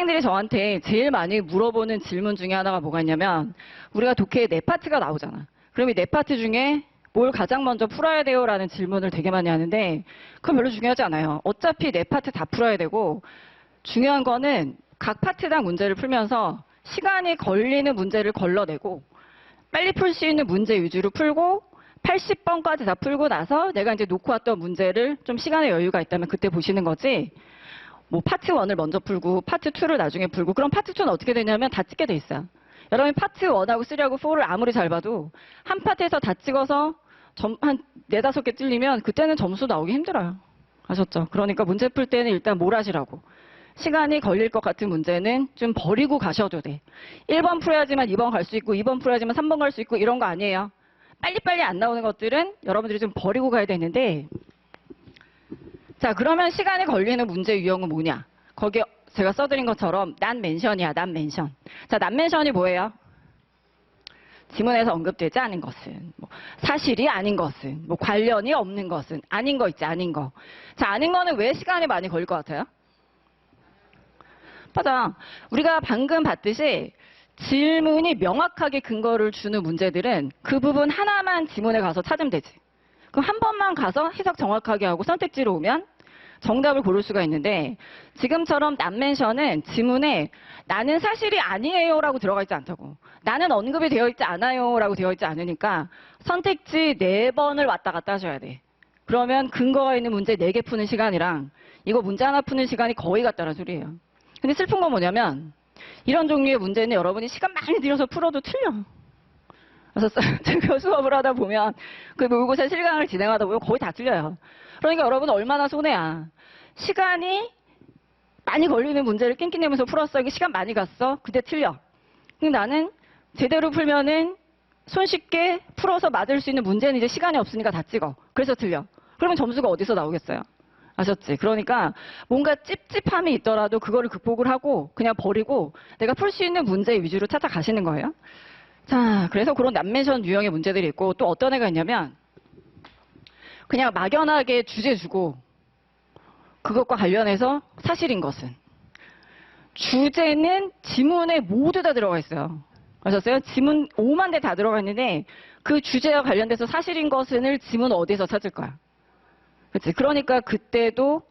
학생들이 저한테 제일 많이 물어보는 질문 중에 하나가 뭐가 있냐면 우리가 독해에 네 파트가 나오잖아. 그럼 이 네 파트 중에 뭘 가장 먼저 풀어야 돼요? 라는 질문을 되게 많이 하는데 그건 별로 중요하지 않아요. 어차피 네 파트 다 풀어야 되고 중요한 거는 각 파트당 문제를 풀면서 시간이 걸리는 문제를 걸러내고 빨리 풀 수 있는 문제 위주로 풀고 80번까지 다 풀고 나서 내가 이제 놓고 왔던 문제를 좀 시간의 여유가 있다면 그때 보시는 거지. 뭐 파트 1을 먼저 풀고 파트 2를 나중에 풀고 그럼 파트 2는 어떻게 되냐면 다 찍게 돼 있어요. 여러분이 파트 1하고 3하고 4를 아무리 잘 봐도 한 파트에서 다 찍어서 한 4, 5개 찔리면 그때는 점수 나오기 힘들어요. 아셨죠? 그러니까 문제 풀 때는 일단 뭘 하시라고. 시간이 걸릴 것 같은 문제는 좀 버리고 가셔도 돼. 1번 풀어야지만 2번 갈 수 있고 2번 풀어야지만 3번 갈 수 있고 이런 거 아니에요. 빨리빨리 안 나오는 것들은 여러분들이 좀 버리고 가야 되는데 자 그러면 시간이 걸리는 문제 유형은 뭐냐? 거기에 제가 써드린 것처럼 난 멘션이야. 난 멘션. 자, 난 멘션이 뭐예요? 지문에서 언급되지 않은 것은 뭐 사실이 아닌 것은 뭐 관련이 없는 것은 아닌 거 있지 아닌 거. 자 아닌 거는 왜 시간이 많이 걸릴 것 같아요? 맞아. 우리가 방금 봤듯이 질문이 명확하게 근거를 주는 문제들은 그 부분 하나만 지문에 가서 찾으면 되지. 그럼 한 번만 가서 해석 정확하게 하고 선택지로 오면 정답을 고를 수가 있는데 지금처럼 난멘션은 지문에 나는 사실이 아니에요 라고 들어가 있지 않다고. 나는 언급이 되어 있지 않아요 라고 되어 있지 않으니까 선택지 4번을 왔다 갔다 하셔야 돼. 그러면 근거가 있는 문제 4개 푸는 시간이랑 이거 문제 하나 푸는 시간이 거의 같다는 소리예요. 근데 슬픈 건 뭐냐면 이런 종류의 문제는 여러분이 시간 많이 들여서 풀어도 틀려. 그래서 제가 수업을 하다 보면 그 모의고사 실강을 진행하다 보면 거의 다 틀려요. 그러니까 여러분 얼마나 손해야. 시간이 많이 걸리는 문제를 낑낑내면서 풀었어. 이게 시간 많이 갔어. 근데 틀려. 근데 나는 제대로 풀면은 손쉽게 풀어서 맞을 수 있는 문제는 이제 시간이 없으니까 다 찍어. 그래서 틀려. 그러면 점수가 어디서 나오겠어요? 아셨지? 그러니까 뭔가 찝찝함이 있더라도 그거를 극복을 하고 그냥 버리고 내가 풀 수 있는 문제 위주로 찾아가시는 거예요. 자, 그래서 그런 난멘션 유형의 문제들이 있고 또 어떤 애가 있냐면 그냥 막연하게 주제 주고 그것과 관련해서 사실인 것은 주제는 지문에 모두 다 들어가 있어요. 아셨어요? 지문 5만 대 다 들어가 있는데 그 주제와 관련돼서 사실인 것은을 지문 어디서 찾을 거야? 그렇지? 그러니까 그때도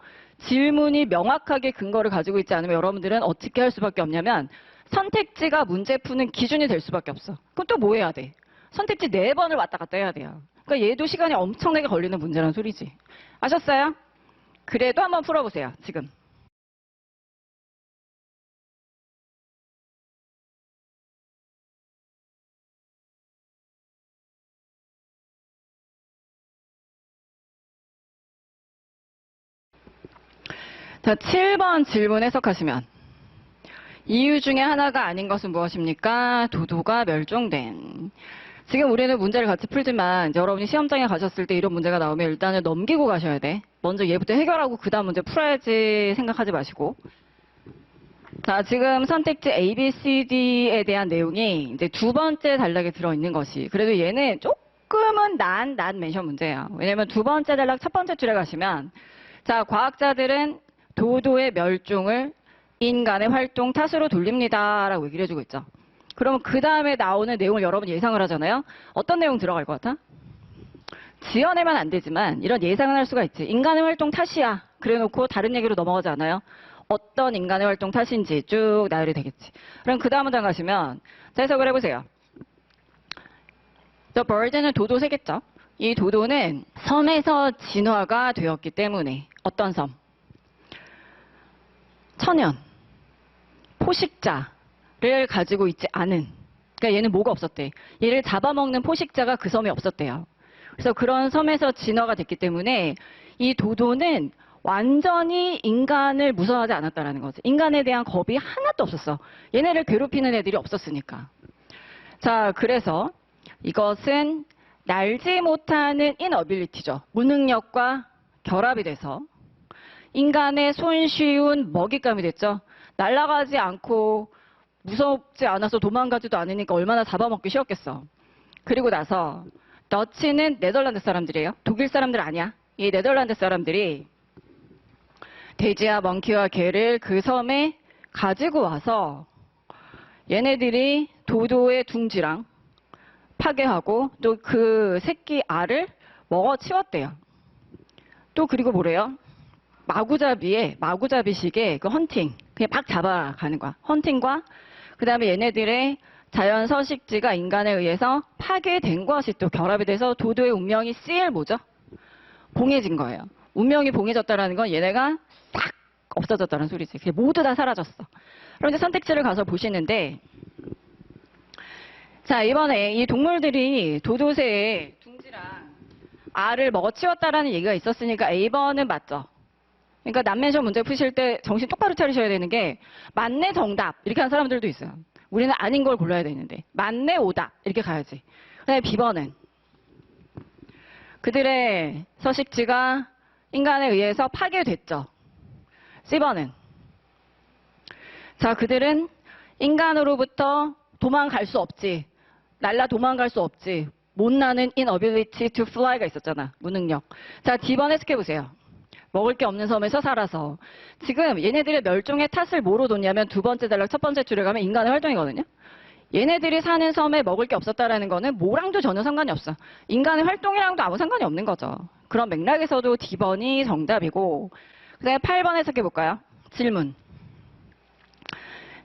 질문이 명확하게 근거를 가지고 있지 않으면 여러분들은 어떻게 할 수밖에 없냐면 선택지가 문제 푸는 기준이 될 수밖에 없어. 그럼 또 뭐 해야 돼? 선택지 4번을 왔다 갔다 해야 돼요. 그러니까 얘도 시간이 엄청나게 걸리는 문제란 소리지. 아셨어요? 그래도 한번 풀어보세요. 지금. 자, 7번 질문 해석하시면 이유 중에 하나가 아닌 것은 무엇입니까? 도도가 멸종된. 지금 우리는 문제를 같이 풀지만 이제 여러분이 시험장에 가셨을 때 이런 문제가 나오면 일단은 넘기고 가셔야 돼. 먼저 얘부터 해결하고 그 다음 문제 풀어야지 생각하지 마시고. 자, 지금 선택지 A, B, C, D에 대한 내용이 이제 2번째 단락에 들어있는 것이. 그래도 얘는 조금은 난 멘션 문제예요. 왜냐면 2번째 단락 1번째 줄에 가시면 자, 과학자들은 도도의 멸종을 인간의 활동 탓으로 돌립니다. 라고 얘기를 해주고 있죠. 그러면 그 다음에 나오는 내용을 여러분 예상을 하잖아요. 어떤 내용 들어갈 것 같아? 지어내면 안 되지만 이런 예상은 할 수가 있지. 인간의 활동 탓이야. 그래놓고 다른 얘기로 넘어가지 않아요? 어떤 인간의 활동 탓인지 쭉 나열이 되겠지. 그럼 그 다음 문장 가시면 자, 해석을 해보세요. The bird는 도도 새겠죠. 이 도도는 섬에서 진화가 되었기 때문에 어떤 섬? 천연, 포식자를 가지고 있지 않은, 그러니까 얘는 뭐가 없었대? 얘를 잡아먹는 포식자가 그 섬에 없었대요. 그래서 그런 섬에서 진화가 됐기 때문에 이 도도는 완전히 인간을 무서워하지 않았다라는 거지. 인간에 대한 겁이 하나도 없었어. 얘네를 괴롭히는 애들이 없었으니까. 자, 그래서 이것은 날지 못하는 inability죠. 무능력과 결합이 돼서 인간의 손쉬운 먹잇감이 됐죠. 날아가지 않고 무섭지 않아서 도망가지도 않으니까 얼마나 잡아먹기 쉬웠겠어. 그리고 나서 더치는 네덜란드 사람들이에요. 독일 사람들 아니야. 이 네덜란드 사람들이 돼지와 멍키와 개를 그 섬에 가지고 와서 얘네들이 도도의 둥지랑 파괴하고 또 그 새끼 알을 먹어치웠대요. 또 그리고 뭐래요? 마구잡이식의 그 헌팅, 그냥 막 잡아가는 거야. 헌팅과 그 다음에 얘네들의 자연 서식지가 인간에 의해서 파괴된 것이 또 결합이 돼서 도도의 운명이 쓰일 뭐죠? 봉해진 거예요. 운명이 봉해졌다라는 건 얘네가 싹 없어졌다는 소리지. 그게 모두 다 사라졌어. 그럼 이제 선택지를 가서 보시는데, 자, 이번에 이 동물들이 도도새의 둥지랑 알을 먹어치웠다라는 얘기가 있었으니까 A번은 맞죠? 그러니까 난멘션 문제 푸실 때 정신 똑바로 차리셔야 되는 게 맞네 정답 이렇게 하는 사람들도 있어요. 우리는 아닌 걸 골라야 되는데 맞네 오답 이렇게 가야지. 그다음에 B번은 그들의 서식지가 인간에 의해서 파괴됐죠. C번은 자, 그들은 인간으로부터 도망갈 수 없지. 날라 도망갈 수 없지. 못 나는 inability to fly가 있었잖아. 무능력. 자, D번 해석해보세요. 먹을 게 없는 섬에서 살아서. 지금 얘네들의 멸종의 탓을 뭐로 뒀냐면 두 번째 단락 첫 번째 줄에 가면 인간의 활동이거든요. 얘네들이 사는 섬에 먹을 게 없었다라는 거는 뭐랑도 전혀 상관이 없어. 인간의 활동이랑도 아무 상관이 없는 거죠. 그런 맥락에서도 D번이 정답이고, 그 다음에 8번 해석해볼까요? 질문.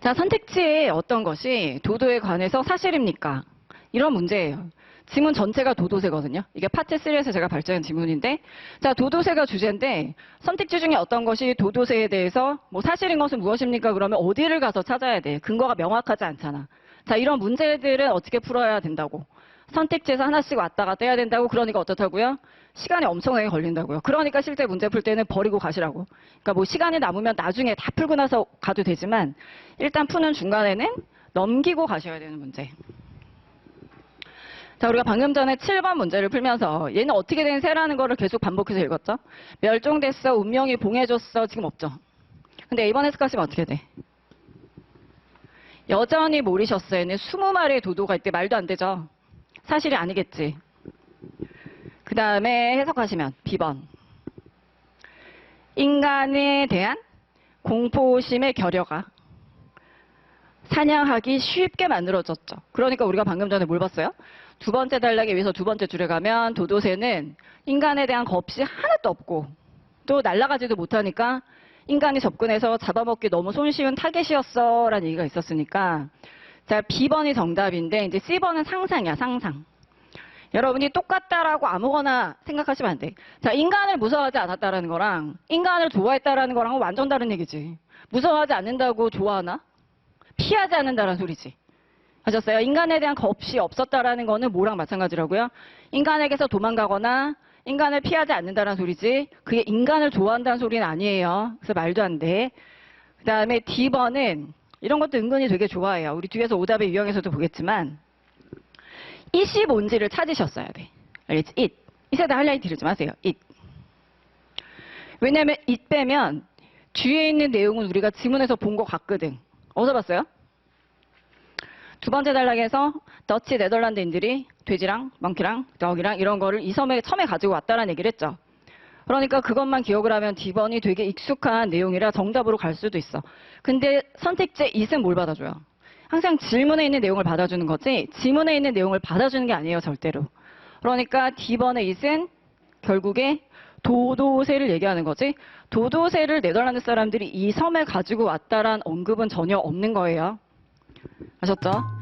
자, 선택지에 어떤 것이 도도에 관해서 사실입니까? 이런 문제예요. 지문 전체가 도도새거든요. 이게 파트 3에서 제가 발제한 지문인데, 자, 도도새가 주제인데 선택지 중에 어떤 것이 도도새에 대해서 뭐 사실인 것은 무엇입니까? 그러면 어디를 가서 찾아야 돼? 근거가 명확하지 않잖아. 자, 이런 문제들은 어떻게 풀어야 된다고? 선택지에서 하나씩 왔다 갔다 해야 된다고. 그러니까 어떻다고요? 시간이 엄청나게 걸린다고요. 그러니까 실제 문제 풀 때는 버리고 가시라고. 그러니까 뭐 시간이 남으면 나중에 다 풀고 나서 가도 되지만 일단 푸는 중간에는 넘기고 가셔야 되는 문제. 자, 우리가 방금 전에 7번 문제를 풀면서 얘는 어떻게 된 새라는 거를 계속 반복해서 읽었죠? 멸종됐어, 운명이 봉해졌어, 지금 없죠? 근데 이번 해석하시면 어떻게 돼? 여전히 모리셔스에는 20마리의 도도가 있대. 말도 안 되죠? 사실이 아니겠지. 그 다음에 해석하시면 B번. 인간에 대한 공포심의 결여가 사냥하기 쉽게 만들어졌죠. 그러니까 우리가 방금 전에 뭘 봤어요? 두 번째 단락에 위해서 두 번째 줄에 가면 도도새는 인간에 대한 겁이 하나도 없고 또 날아가지도 못하니까 인간이 접근해서 잡아먹기 너무 손쉬운 타겟이었어 라는 얘기가 있었으니까 자, B번이 정답인데 이제 C번은 상상이야, 상상. 여러분이 똑같다라고 아무거나 생각하시면 안 돼. 자, 인간을 무서워하지 않았다라는 거랑 인간을 좋아했다라는 거랑은 완전 다른 얘기지. 무서워하지 않는다고 좋아하나? 피하지 않는다라는 소리지. 아셨어요? 인간에 대한 겁이 없었다라는 거는 뭐랑 마찬가지라고요? 인간에게서 도망가거나 인간을 피하지 않는다는 소리지 그게 인간을 좋아한다는 소리는 아니에요. 그래서 말도 안 돼. 그 다음에 D번은 이런 것도 은근히 되게 좋아해요. 우리 뒤에서 오답의 유형에서도 보겠지만 it이 뭔지를 찾으셨어야 돼. 알겠지? it. it에다 하이라이트를 좀 하세요. it. 왜냐면 it 빼면 뒤에 있는 내용은 우리가 지문에서 본 것 같거든. 어디서 봤어요? 두 번째 단락에서 더치 네덜란드인들이 돼지랑 멍키랑 덕이랑 이런 거를 이 섬에 처음에 가지고 왔다라는 얘기를 했죠. 그러니까 그것만 기억을 하면 D번이 되게 익숙한 내용이라 정답으로 갈 수도 있어. 근데 선택지 it은 뭘 받아줘요? 항상 질문에 있는 내용을 받아주는 거지 지문에 있는 내용을 받아주는 게 아니에요, 절대로. 그러니까 D번의 it은 결국에 도도새를 얘기하는 거지 도도새를 네덜란드 사람들이 이 섬에 가지고 왔다란 언급은 전혀 없는 거예요. 아셨죠?